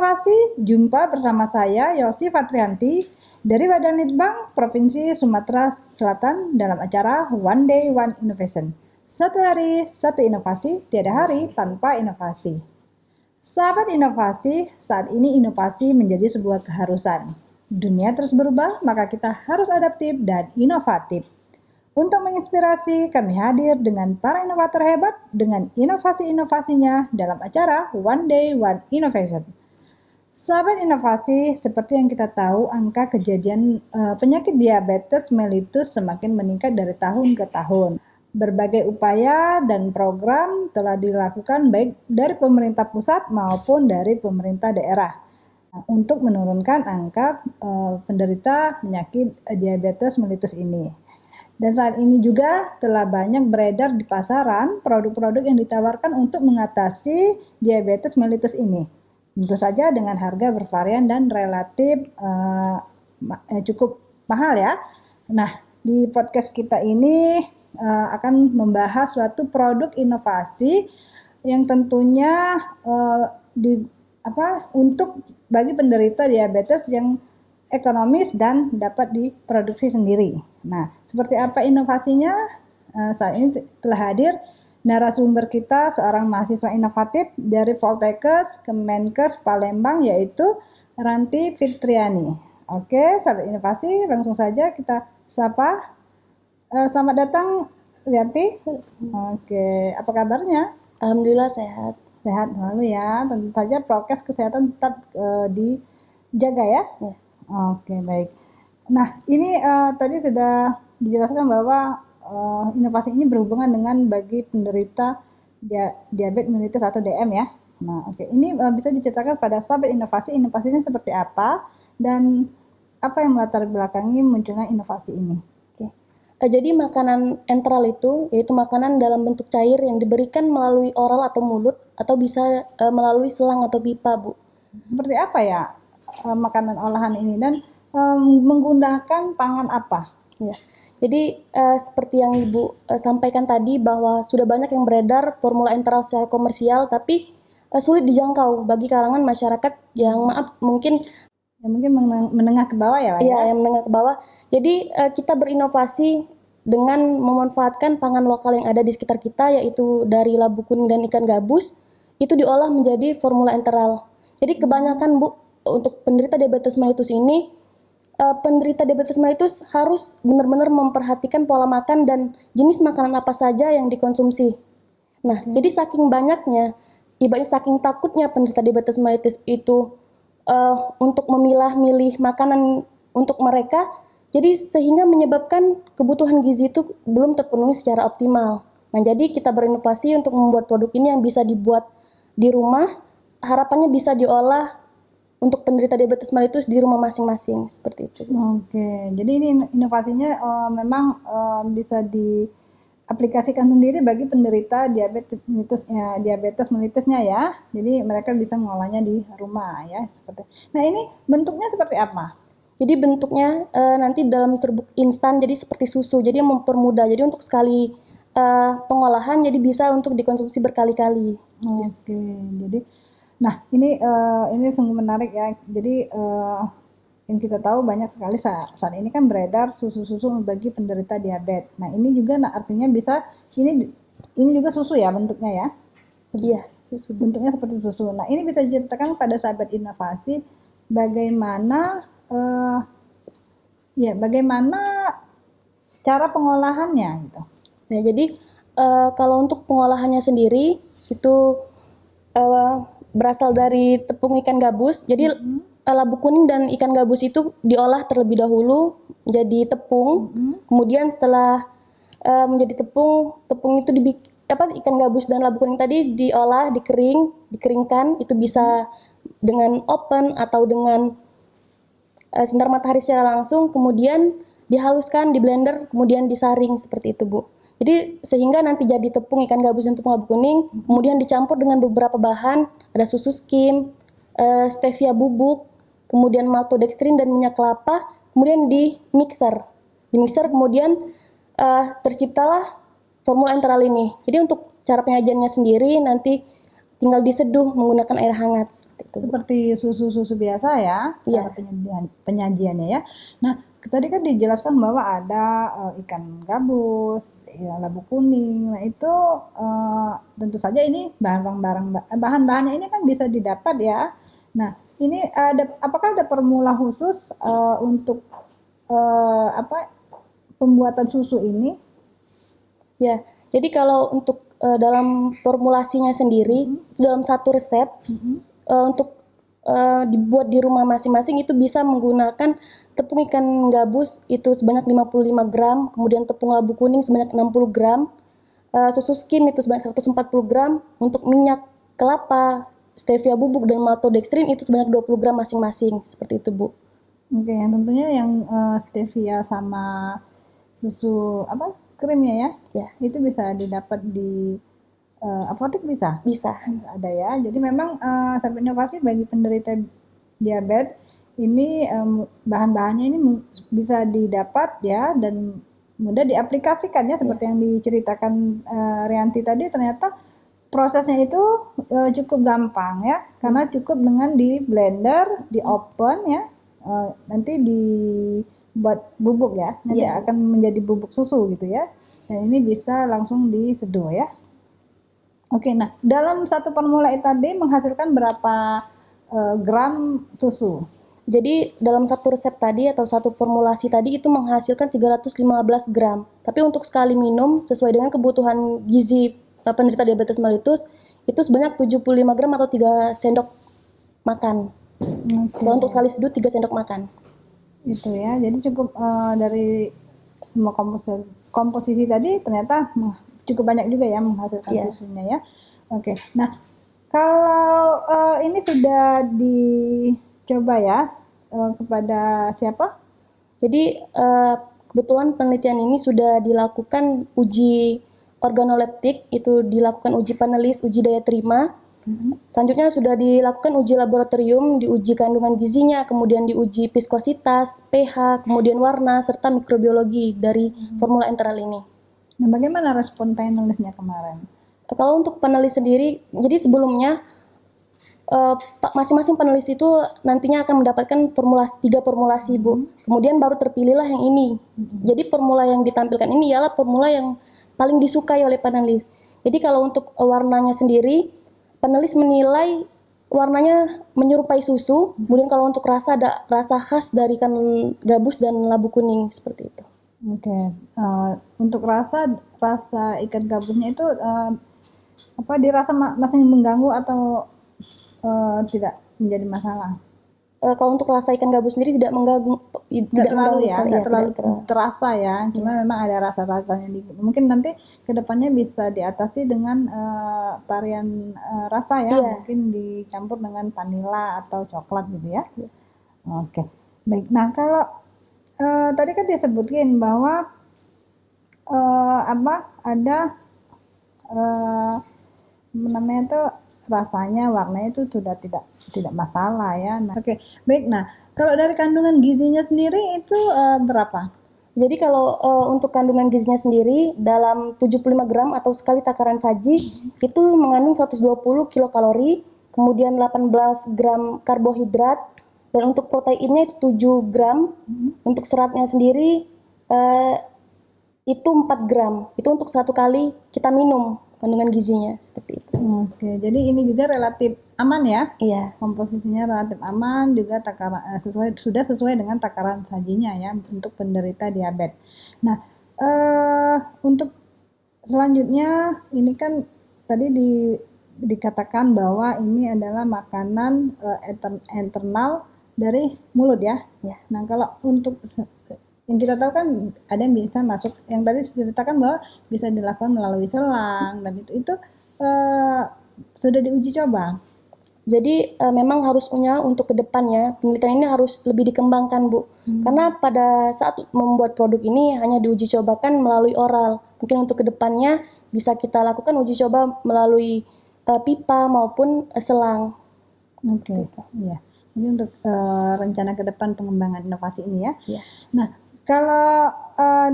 Inovasi, jumpa bersama saya Yosi Fatrianti dari Badan Litbang Provinsi Sumatera Selatan dalam acara One Day One Innovation. Satu hari, satu inovasi, tiada hari tanpa inovasi. Sahabat inovasi, saat ini inovasi menjadi sebuah keharusan. Dunia terus berubah, maka kita harus adaptif dan inovatif. Untuk menginspirasi, kami hadir dengan para inovator hebat dengan inovasi-inovasinya dalam acara One Day One Innovation. Sahabat inovasi, seperti yang kita tahu, angka kejadian penyakit diabetes mellitus semakin meningkat dari tahun ke tahun. Berbagai upaya dan program telah dilakukan baik dari pemerintah pusat maupun dari pemerintah daerah untuk menurunkan angka penderita penyakit diabetes mellitus ini. Dan saat ini juga telah banyak beredar di pasaran produk-produk yang ditawarkan untuk mengatasi diabetes mellitus ini. Tentu saja dengan harga bervarian dan relatif cukup mahal ya. Nah, di podcast kita ini akan membahas suatu produk inovasi yang tentunya untuk bagi penderita diabetes yang ekonomis dan dapat diproduksi sendiri. Nah, seperti apa inovasinya? Saat ini telah hadir narasumber kita seorang mahasiswa inovatif dari Voltekes Kemenkes Palembang, yaitu Ranti Fitriani. Oke, sahabat inovasi, langsung saja kita sapa. Selamat datang, Ranti. Oke, apa kabarnya? Alhamdulillah sehat. Sehat selalu ya. Tentu saja prokes kesehatan tetap dijaga ya. Oke, baik. Nah, ini tadi sudah dijelaskan bahwa inovasi ini berhubungan dengan bagi penderita diabetes mellitus atau DM ya. Nah, oke. Ini bisa diceritakan pada sahabat inovasinya seperti apa dan apa yang melatar belakangi munculnya inovasi ini. Oke. Jadi makanan enteral itu yaitu makanan dalam bentuk cair yang diberikan melalui oral atau mulut atau bisa melalui selang atau pipa, Bu. Seperti apa ya makanan olahan ini dan menggunakan pangan apa? Ya. Jadi seperti yang Ibu sampaikan tadi bahwa sudah banyak yang beredar formula enteral secara komersial tapi sulit dijangkau bagi kalangan masyarakat yang mungkin menengah ke bawah ya, Pak? Iya, yang menengah ke bawah. Jadi kita berinovasi dengan memanfaatkan pangan lokal yang ada di sekitar kita, yaitu dari labu kuning dan ikan gabus, itu diolah menjadi formula enteral. Jadi kebanyakan, Bu, untuk penderita diabetes mellitus ini, penderita diabetes mellitus harus benar-benar memperhatikan pola makan dan jenis makanan apa saja yang dikonsumsi. Nah, jadi saking banyaknya, ibaratnya saking takutnya penderita diabetes mellitus itu untuk memilah-milih makanan untuk mereka, jadi sehingga menyebabkan kebutuhan gizi itu belum terpenuhi secara optimal. Nah, jadi kita berinovasi untuk membuat produk ini yang bisa dibuat di rumah, harapannya bisa diolah untuk penderita diabetes mellitus di rumah masing-masing, seperti itu. Oke, jadi ini inovasinya memang bisa diaplikasikan sendiri bagi penderita diabetes mellitusnya ya. Jadi mereka bisa mengolahnya di rumah ya, seperti. Nah, ini bentuknya seperti apa? Jadi bentuknya nanti dalam serbuk instan, jadi seperti susu. Jadi mempermudah. Jadi untuk sekali pengolahan, jadi bisa untuk dikonsumsi berkali-kali. Oke, jadi nah ini sungguh menarik ya. Jadi yang kita tahu banyak sekali saat ini kan beredar susu-susu bagi penderita diabetes. Nah, ini juga artinya bisa ini juga susu ya bentuknya ya. Iya, susu. Bentuknya seperti susu. Nah, ini bisa diceritakan pada sahabat inovasi bagaimana bagaimana cara pengolahannya gitu. Nah, jadi kalau untuk pengolahannya sendiri itu berasal dari tepung ikan gabus. Jadi labu kuning dan ikan gabus itu diolah terlebih dahulu menjadi tepung. Kemudian setelah menjadi tepung itu ikan gabus dan labu kuning tadi diolah, dikeringkan. Itu bisa dengan oven atau dengan sinar matahari secara langsung. Kemudian dihaluskan, di blender, kemudian disaring seperti itu, Bu. Jadi sehingga nanti jadi tepung ikan gabus dan tepung labu kuning, kemudian dicampur dengan beberapa bahan, ada susu skim, stevia bubuk, kemudian maltodextrin dan minyak kelapa, kemudian di mixer kemudian terciptalah formula enteral ini. Jadi untuk cara penyajiannya sendiri nanti tinggal diseduh menggunakan air hangat seperti itu. Seperti susu-susu biasa ya, Iya. cara penyajiannya ya. Nah, tadi kan dijelaskan bahwa ada ikan gabus, ya, labu kuning. Nah, itu tentu saja ini bahan-bahannya ini kan bisa didapat ya. Nah, ini apakah ada formula khusus untuk apa pembuatan susu ini? Ya, jadi kalau untuk dalam formulasinya sendiri, dalam satu resep, untuk dibuat di rumah masing-masing itu bisa menggunakan tepung ikan gabus itu sebanyak 55 gram, kemudian tepung labu kuning sebanyak 60 gram, susu skim itu sebanyak 140 gram, untuk minyak kelapa, stevia bubuk, dan maltodextrin itu sebanyak 20 gram masing-masing, seperti itu Bu. Oke, yang tentunya yang stevia sama susu apa krimnya ya, Ya, itu bisa didapat di apotek bisa? bisa. Bisa ada ya. Jadi memang Sabit Inovasi bagi penderita diabetes ini bahan-bahannya ini bisa didapat ya dan mudah diaplikasikan ya seperti yang diceritakan Rianti tadi ternyata prosesnya itu cukup gampang ya karena cukup dengan di blender, di open ya nanti dibuat bubuk ya nanti akan menjadi bubuk susu gitu ya dan ini bisa langsung diseduh ya. Oke, nah dalam satu formula tadi menghasilkan berapa gram susu? Jadi dalam satu resep tadi atau satu formulasi tadi itu menghasilkan 315 gram. Tapi untuk sekali minum sesuai dengan kebutuhan gizi penderita diabetes mellitus itu sebanyak 75 gram atau 3 sendok makan. Kalau untuk sekali seduh 3 sendok makan. Itu ya, jadi cukup dari semua komposisi tadi ternyata cukup banyak juga ya menghasilkan susunya ya. Oke, nah kalau ini sudah dicoba ya kepada siapa? Jadi kebetulan penelitian ini sudah dilakukan uji organoleptik, itu dilakukan uji panelis, uji daya terima. Selanjutnya sudah dilakukan uji laboratorium, diuji kandungan gizinya, kemudian diuji viskositas, pH, kemudian warna, serta mikrobiologi dari formula enteral ini. Nah, bagaimana respon panelisnya kemarin? Kalau untuk panelis sendiri, jadi sebelumnya masing-masing panelis itu nantinya akan mendapatkan 3 formulasi Bu. Kemudian baru terpilihlah yang ini. Jadi formula yang ditampilkan ini ialah formula yang paling disukai oleh panelis. Jadi kalau untuk warnanya sendiri, panelis menilai warnanya menyerupai susu. Kemudian kalau untuk rasa ada rasa khas dari ikan gabus dan labu kuning seperti itu. Oke, untuk rasa ikan gabusnya itu apa dirasa masih mengganggu atau tidak menjadi masalah? Kalau untuk rasa ikan gabus sendiri tidak mengganggu, Tidak terlalu ya, tidak terlalu terlalu. terasa ya. Cuma memang ada rasa-rasanya dikit. Mungkin nanti kedepannya bisa diatasi dengan varian rasa ya, mungkin dicampur dengan vanila atau coklat gitu ya. Oke, baik. Nah kalau tadi kan disebutkan bahwa ada namanya tuh rasanya, warnanya itu sudah tidak masalah ya. Nah, oke, baik. Nah, kalau dari kandungan gizinya sendiri itu berapa? Jadi kalau untuk kandungan gizinya sendiri dalam 75 gram atau sekali takaran saji itu mengandung 120 kilokalori, kemudian 18 gram karbohidrat, dan untuk proteinnya itu 7 gram. Untuk seratnya sendiri itu 4 gram. Itu untuk satu kali kita minum kandungan gizinya seperti itu. Oke, jadi ini juga relatif aman ya? Iya. Komposisinya relatif aman, juga sudah sesuai dengan takaran sajinya ya untuk penderita diabetes. Nah, untuk selanjutnya ini kan tadi dikatakan bahwa ini adalah makanan internal dari mulut ya. Nah, kalau untuk yang kita tahu kan ada yang bisa masuk, yang tadi diceritakan bahwa bisa dilakukan melalui selang dan itu sudah diuji coba. Jadi memang harusnya untuk kedepannya penelitian ini harus lebih dikembangkan Bu, karena pada saat membuat produk ini hanya diuji cobakan melalui oral. Mungkin untuk kedepannya bisa kita lakukan uji coba melalui pipa maupun selang. Oke, iya. Ini untuk rencana ke depan pengembangan inovasi ini ya. Nah, kalau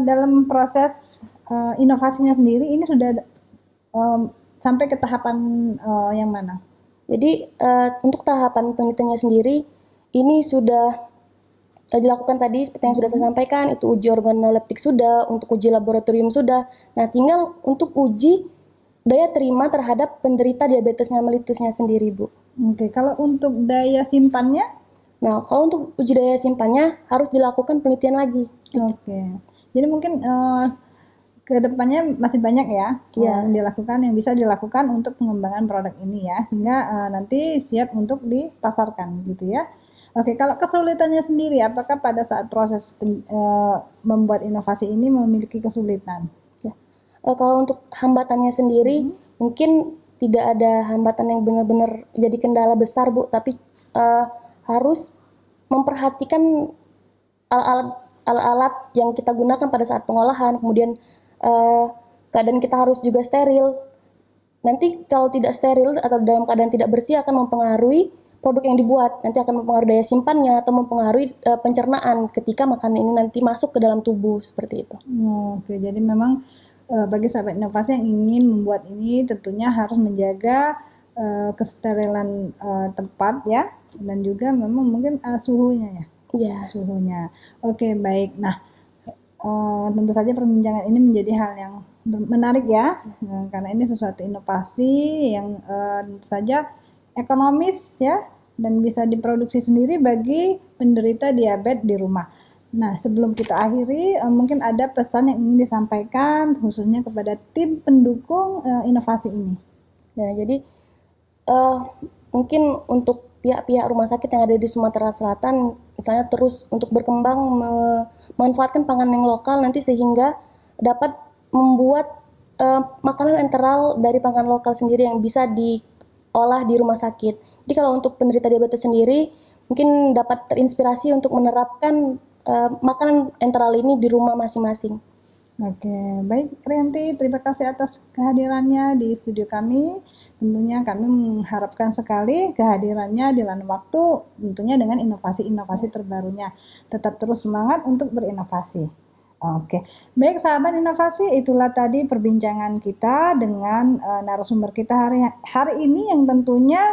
dalam proses inovasinya sendiri ini sudah sampai ke tahapan yang mana? Jadi untuk tahapan penelitiannya sendiri ini sudah dilakukan tadi seperti yang sudah saya sampaikan, itu uji organoleptik sudah, untuk uji laboratorium sudah. Nah, tinggal untuk uji daya terima terhadap penderita diabetesnya melitusnya sendiri, Bu. Oke, kalau untuk daya simpannya? Nah, kalau untuk uji daya simpannya harus dilakukan penelitian lagi. Oke, jadi mungkin ke depannya masih banyak ya Iya. yang bisa dilakukan untuk pengembangan produk ini ya, sehingga nanti siap untuk dipasarkan gitu ya. Oke, kalau kesulitannya sendiri, apakah pada saat proses membuat inovasi ini memiliki kesulitan? Ya. Kalau untuk hambatannya sendiri, mungkin tidak ada hambatan yang benar-benar jadi kendala besar, Bu, tapi harus memperhatikan alat-alat yang kita gunakan pada saat pengolahan, kemudian keadaan kita harus juga steril. Nanti kalau tidak steril atau dalam keadaan tidak bersih akan mempengaruhi produk yang dibuat, nanti akan mempengaruhi daya simpannya atau mempengaruhi pencernaan ketika makanan ini nanti masuk ke dalam tubuh, seperti itu. Oke, jadi memang bagi sahabat inovasi yang ingin membuat ini tentunya harus menjaga kesterilan tempat ya, dan juga memang mungkin suhunya ya. Iya. Suhunya. Oke, baik. Nah, tentu saja perbincangan ini menjadi hal yang menarik ya, karena ini sesuatu inovasi yang tentu saja ekonomis ya, dan bisa diproduksi sendiri bagi penderita diabetes di rumah. Nah, sebelum kita akhiri, mungkin ada pesan yang ingin disampaikan khususnya kepada tim pendukung inovasi ini. Ya, jadi mungkin untuk pihak-pihak rumah sakit yang ada di Sumatera Selatan, misalnya terus untuk berkembang memanfaatkan pangan yang lokal nanti sehingga dapat membuat makanan enteral dari pangan lokal sendiri yang bisa diolah di rumah sakit. Jadi kalau untuk penderita diabetes sendiri, mungkin dapat terinspirasi untuk menerapkan makanan enteral ini di rumah masing-masing. Oke, baik Rianti, terima kasih atas kehadirannya di studio kami. Tentunya kami mengharapkan sekali kehadirannya di lain waktu, tentunya dengan inovasi-inovasi terbarunya. Tetap terus semangat untuk berinovasi. Oke, baik sahabat inovasi, itulah tadi perbincangan kita dengan narasumber kita hari ini yang tentunya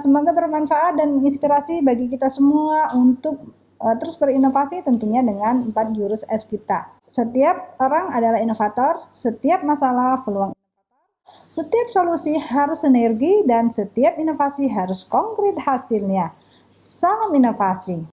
semoga bermanfaat dan menginspirasi bagi kita semua untuk terus berinovasi tentunya dengan 4 jurus S kita. Setiap orang adalah inovator, setiap masalah peluang inovator, setiap solusi harus sinergi, dan setiap inovasi harus konkret hasilnya. Salam inovasi.